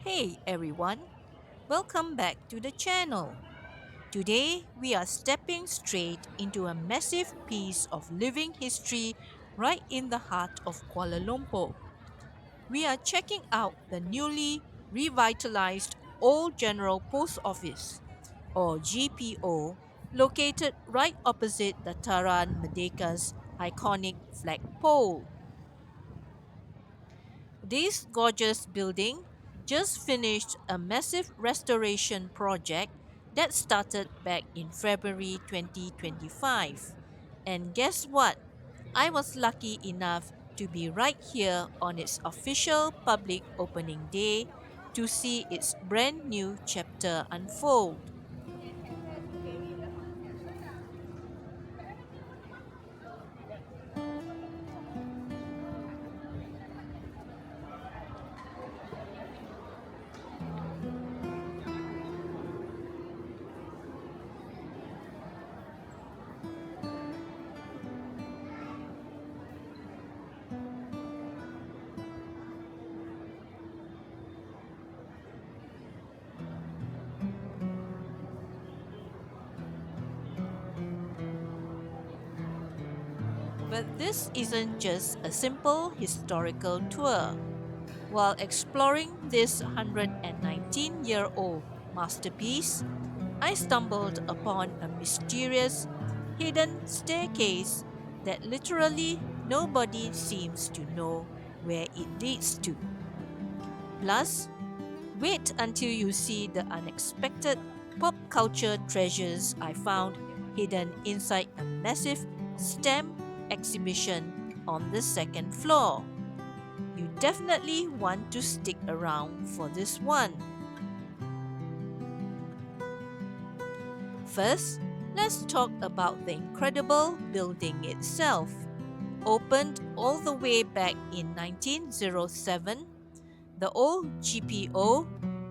Hey everyone, welcome back to the channel. Today we are stepping straight into a massive piece of living history right in the heart of Kuala Lumpur. We are checking out the newly revitalized Old General Post Office, or GPO, located right opposite the Taran Merdeka's iconic flagpole. This gorgeous building just finished a massive restoration project that started back in February 2025. And guess what? I was lucky enough to be right here on its official public opening day to see its brand new chapter unfold. But this isn't just a simple historical tour. While exploring this 119-year-old masterpiece, I stumbled upon a mysterious, hidden staircase that literally nobody seems to know where it leads to. Plus, wait until you see the unexpected pop culture treasures I found hidden inside a massive stamp exhibition on the second floor. You definitely want to stick around for this one. First, let's talk about the incredible building itself. Opened all the way back in 1907, the old GPO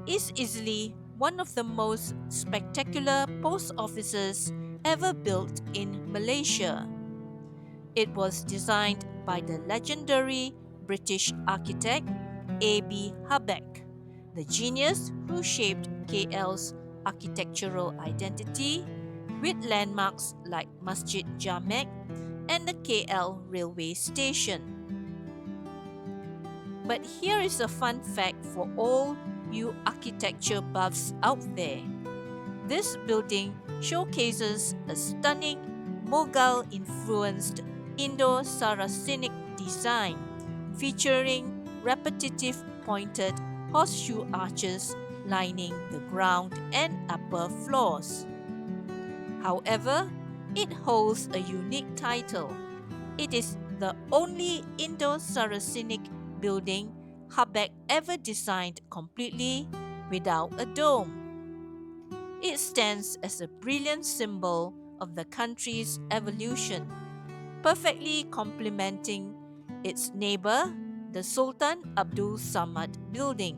is easily one of the most spectacular post offices ever built in Malaysia. It was designed by the legendary British architect A.B. Habeck, the genius who shaped KL's architectural identity with landmarks like Masjid Jamek and the KL railway station. But here is a fun fact for all you architecture buffs out there. This building showcases a stunning Mughal influenced Indo-Saracenic design featuring repetitive pointed horseshoe arches lining the ground and upper floors. However, it holds a unique title. It is the only Indo-Saracenic building Habeck ever designed completely without a dome. It stands as a brilliant symbol of the country's evolution, perfectly complementing its neighbor, the Sultan Abdul Samad building.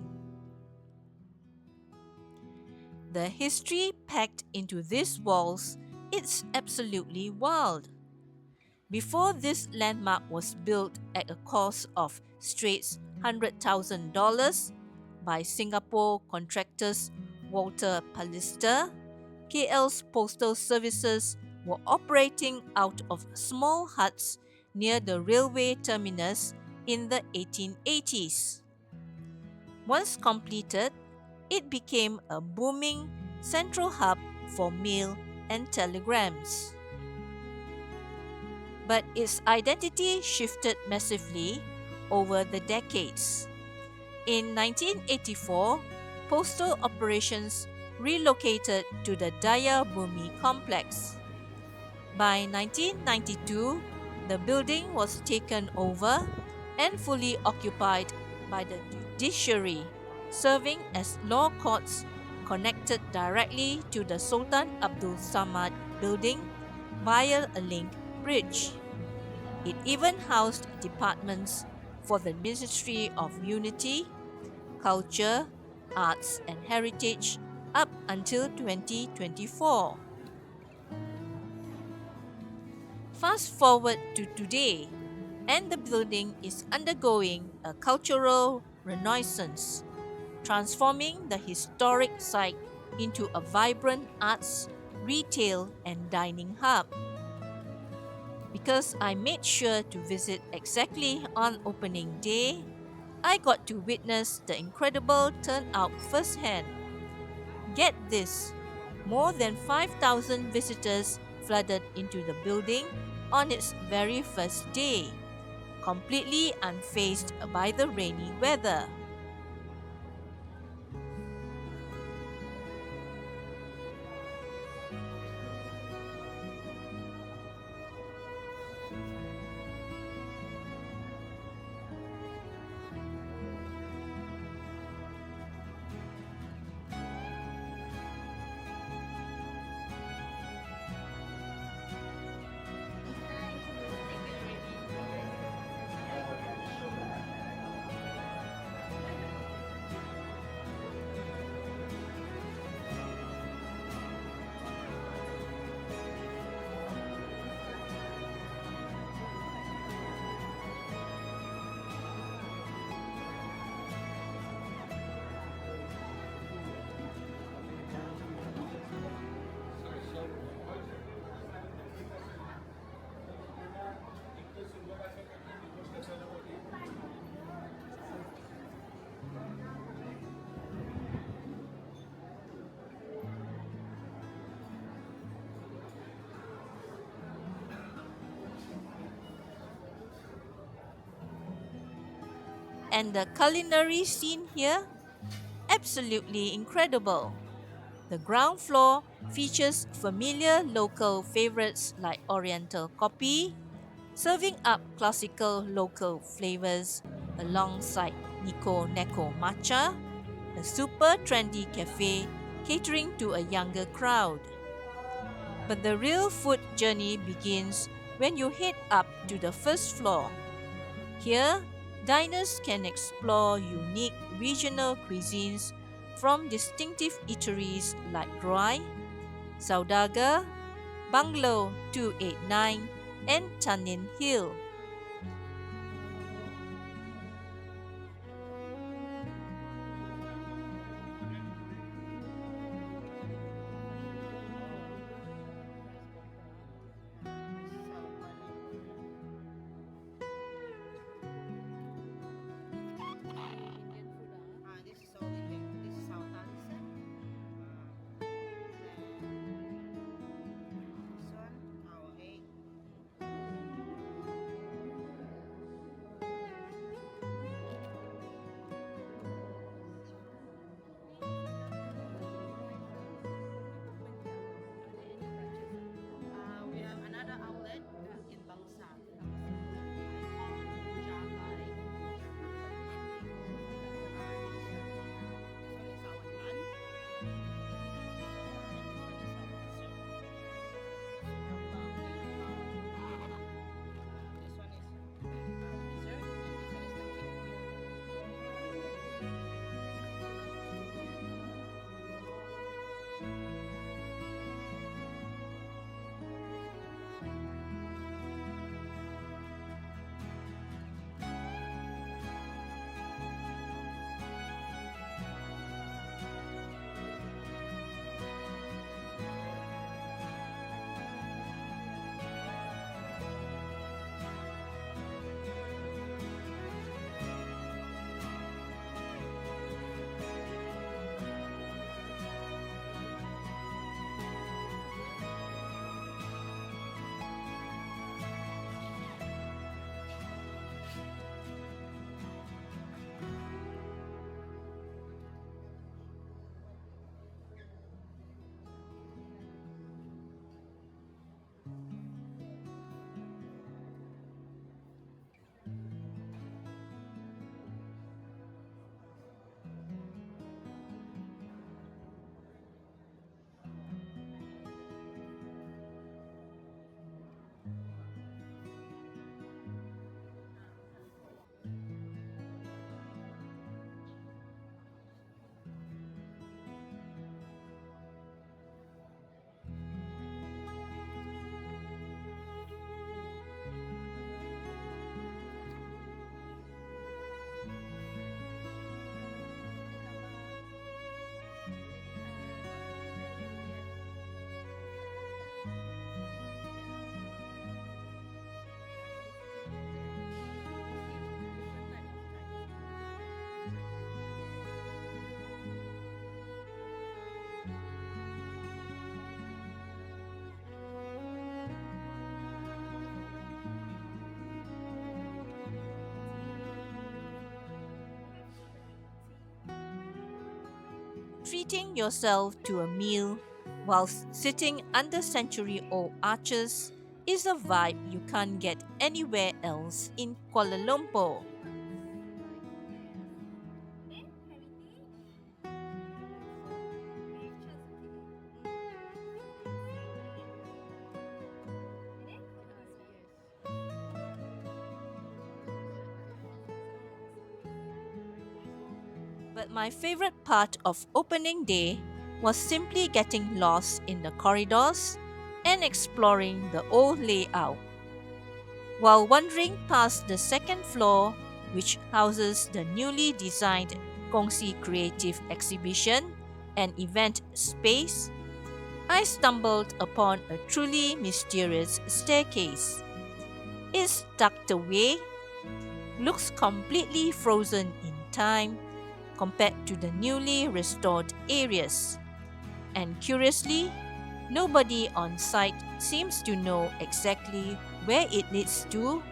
The history packed into these walls is absolutely wild. Before this landmark was built at a cost of straight $100,000 by Singapore contractors Walter Pallister, KL's postal services were operating out of small huts near the railway terminus in the 1880s. Once completed, it became a booming central hub for mail and telegrams. But its identity shifted massively over the decades. In 1984, postal operations relocated to the Daya Bumi complex. By 1992, the building was taken over and fully occupied by the judiciary, serving as law courts connected directly to the Sultan Abdul Samad building via a link bridge. It even housed departments for the Ministry of Unity, Culture, Arts and Heritage up until 2024. Fast forward to today, and the building is undergoing a cultural renaissance. transforming the historic site into a vibrant arts, retail, and dining hub. Because I made sure to visit exactly on opening day, I got to witness the incredible turnout firsthand. Get this, more than 5,000 visitors flooded into the building on its very first day, completely unfazed by the rainy weather. And the culinary scene here? Absolutely incredible. The ground floor features familiar local favorites like OrientalKopi, serving up classical local flavors alongside Niko Neko Matcha, a super trendy cafe catering to a younger crowd. But the real food journey begins when you head up to the first floor. Here, diners can explore unique regional cuisines from distinctive eateries like Ruai, Saudagar, Banglo 289, and TanninHill. This is all Indian. This is South Africa. Then this one, our egg. treating yourself to a meal whilst sitting under century-old arches is a vibe you can't get anywhere else in Kuala Lumpur. But my favorite part of opening day was simply getting lost in the corridors and exploring the old layout. While wandering past the second floor, which houses the newly designed Kongsi Kreatif exhibition and event space, I stumbled upon a truly mysterious staircase. It's tucked away, looks completely frozen in time compared to the newly restored areas. And curiously, nobody on site seems to know exactly where it leads to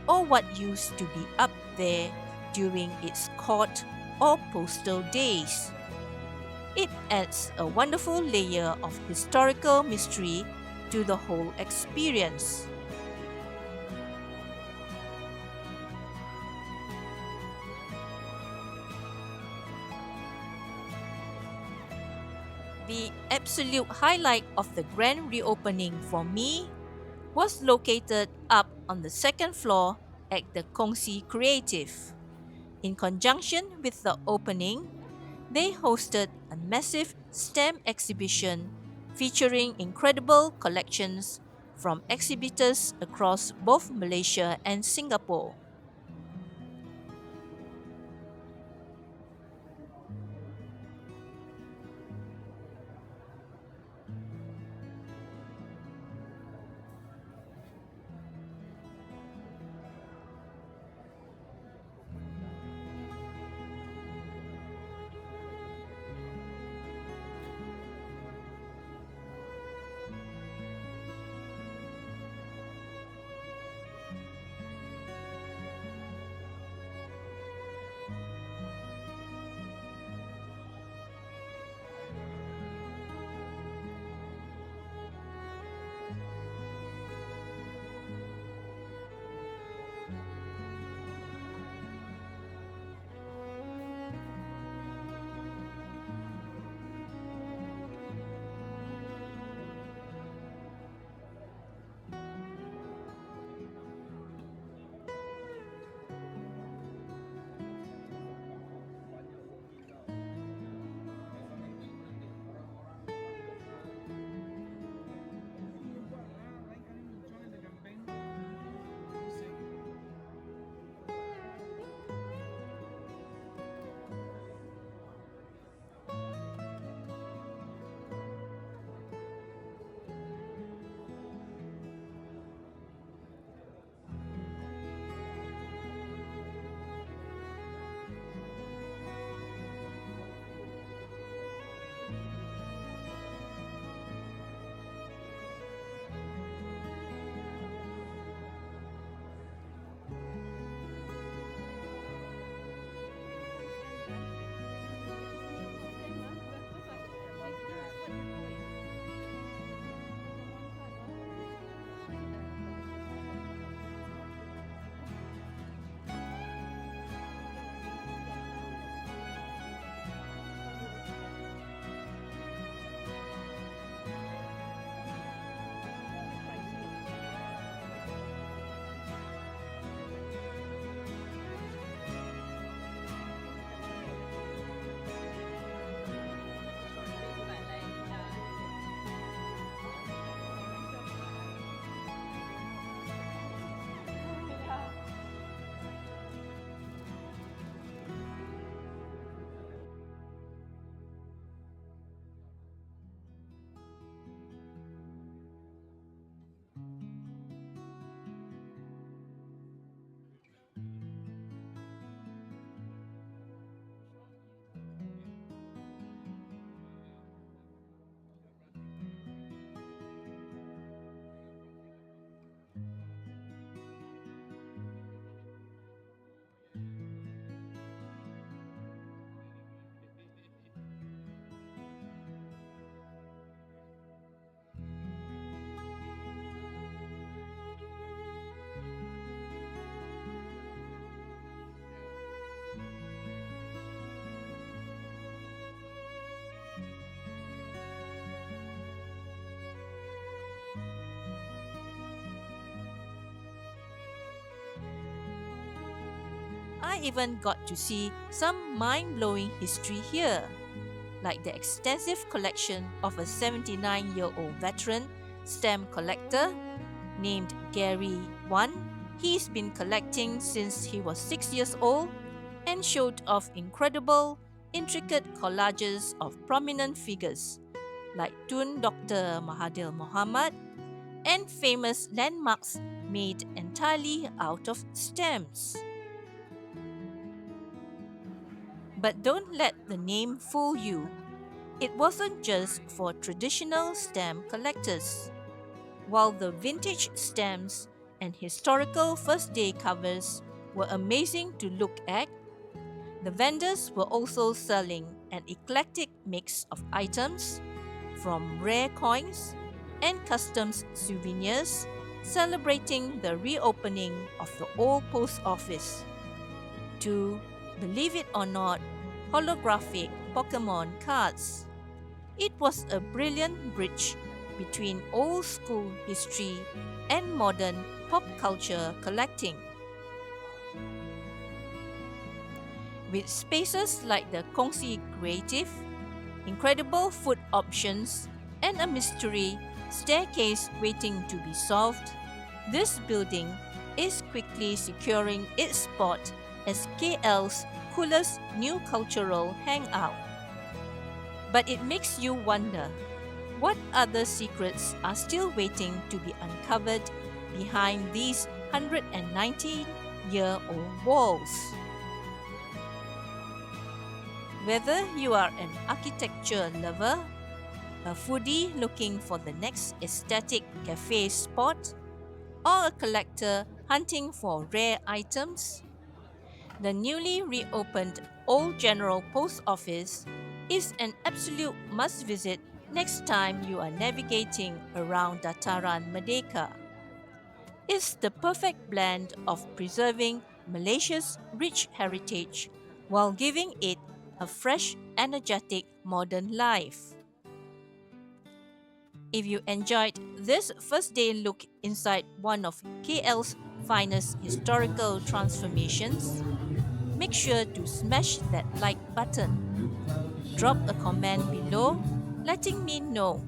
or what used to be up there during its court or postal days. It adds a wonderful layer of historical mystery to the whole experience. The absolute highlight of the grand reopening for me was located up on the second floor at the Kongsi Kreatif. In conjunction with the opening, they hosted a massive stamp exhibition featuring incredible collections from exhibitors across both Malaysia and Singapore. I even got to see some mind-blowing history here, like the extensive collection of a 79-year-old veteran stamp collector named Gary I. He's been collecting since he was 6 years old and showed off incredible, intricate collages of prominent figures like Tun Dr. Mahathir Mohamad and famous landmarks made entirely out of stamps. But don't let the name fool you. It wasn't just for traditional stamp collectors. While the vintage stamps and historical first day covers were amazing to look at, the vendors were also selling an eclectic mix of items, from rare coins and customs souvenirs celebrating the reopening of the old post office, to, believe it or not, holographic Pokemon cards. It was a brilliant bridge between old school history and modern pop culture collecting. With spaces like the Kongsi Kreatif, incredible food options, and a mystery staircase waiting to be solved, this building is quickly securing its spot as KL's coolest new cultural hangout. But it makes you wonder, what other secrets are still waiting to be uncovered behind these 190-year-old walls? Whether you are an architecture lover, a foodie looking for the next aesthetic cafe spot, or a collector hunting for rare items, the newly reopened Old General Post Office is an absolute must-visit next time you are navigating around Dataran Merdeka. It's the perfect blend of preserving Malaysia's rich heritage while giving it a fresh, energetic modern life. If you enjoyed this first day look inside one of KL's finest historical transformations, make sure to smash that like button. Drop a comment below letting me know,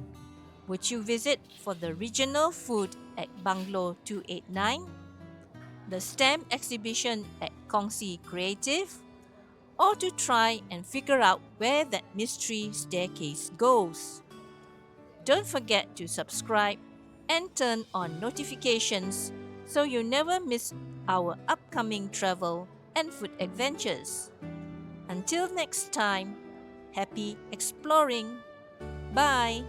would you visit for the regional food at Banglo 289, the stamp exhibition at Kongsi Kreatif, or to try and figure out where that mystery staircase goes? Don't forget to subscribe and turn on notifications so you never miss our upcoming travel and food adventures. Until next time, happy exploring! Bye!